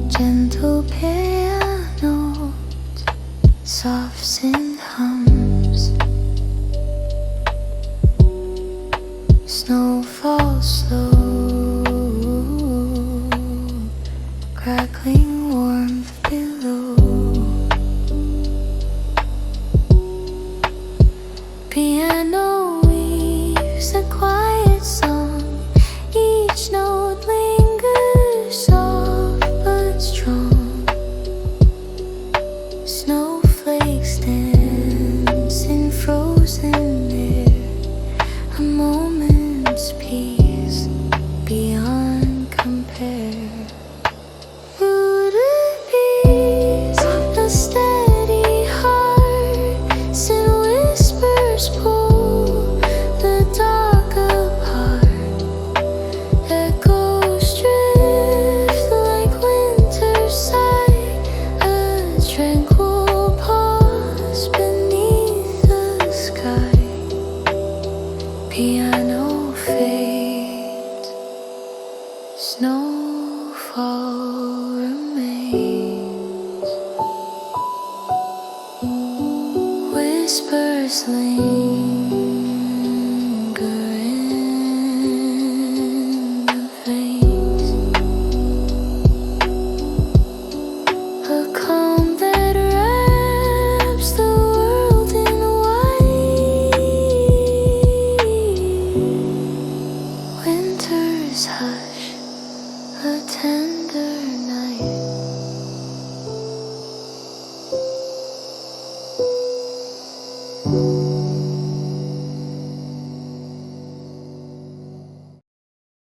Gentle piano soft and hums. Snow falls slow, crackling warmth below. Piano weaves a quiet song. Each note lingers soft but strong. Snowflakes dance in frozen air. A moment's peace beyond compare. Would it be a steady heart? Send whispers pull the dark apart. Echoes drift like winter's sigh. A tranquil pause beneath the sky. Piano fades, snowfall remains. Whispers linger in the veins. A calm that wraps the world in white. Winter's hush, a tender night.